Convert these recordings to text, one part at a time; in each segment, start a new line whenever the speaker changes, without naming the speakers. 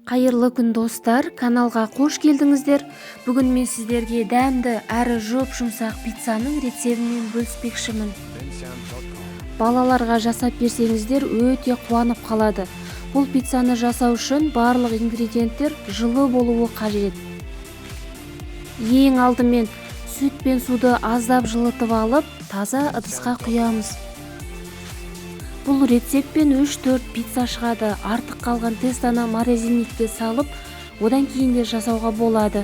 Қайырлы күн достар, каналға қош келдіңіздер. Бүгін мен сіздерге дәмді әрі жұп-жұмсақ пиццаның рецебімен бөліспекшімін. Балаларға жасап берсеңіздер өте қуанып қалады. Бұл пиццаны жасау үшін барлық ингредиенттер жылы болуы қажет. Ең алдымен сүт пен суды аздап жылытып алып, таза ыдысқа құямыз. Бұл рецептпен 3-4 пицца шығады. Артық қалған тестаны морозильникке салып, одан кейін де жасауға болады.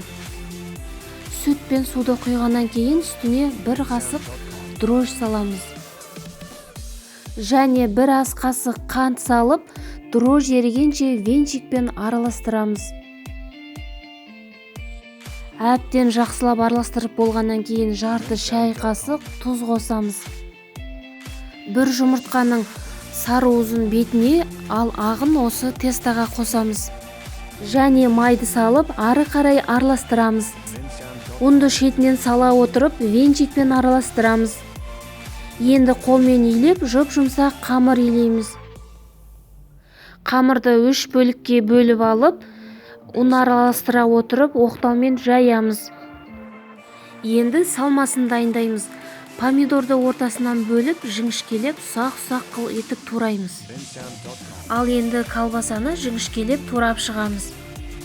Сүт пен суды құйғаннан кейін үстіне 1 қасық дрожж саламыз. Және 1 ас қасық қант салып, дрожж ерігенше венчикпен араластырамыз. Әбден жақсылап араластырып болғаннан кейін жарты шай қасық тұз қосамыз. 1 жұмыртқаның сары уызын бетіне, ал ағын осы тестаға қосамыз. Және майды салып, ары қарай араластырамыз. Ұнды шетінен сала отырып, венчикпен араластырамыз. Енді қолмен илеп, жұп-жұмсақ қамыр илейміз. Қамырды 3 бөлікке бөліп алып, ұн араластыра отырып, оқтаумен жаямыз. Енді салмасын дайындаймыз. Помидорды ортасынан бөліп, жіңішкелеп, ұсақ-ұсақ қыл етіп тураймыз. Ал енді колбасаны жіңішкелеп турап шығамыз.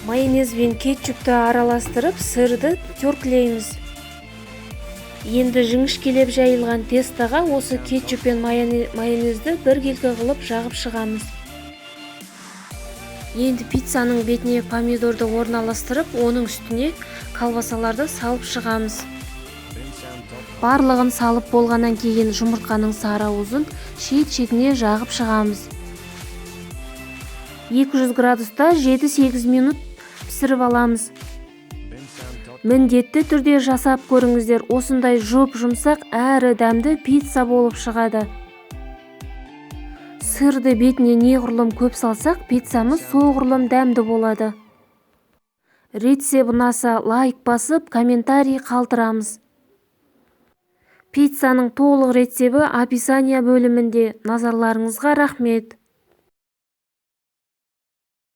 Майонез бен кетчупты араластырып, сырды тертілейміз. Енді жіңішкелеп жайылған тестаға осы кетчуп пен майонезді бір келкі қылып жағып шығамыз. Енді пиццаның бетіне помидорды орналастырып, оның үстіне колбасаларды салып шығамыз. Барлығын салып болғаннан кейін жұмыртқаның сары уызын шет-шетіне жағып шығамыз. 200 градуста 7-8 минут пісіріп аламыз. Міндетті түрде жасап көріңіздер, осындай жұп-жұмсақ әрі дәмді пицца болып шығады. Сырды бетіне неғұрлым көп салсақ, пиццамыз соғұрлым дәмді болады. Рецеп ұнаса лайк басып, комментарий қалдырамыз. Пиццаның толық рецебі описание бөлімінде. Назарларыңызға рахмет.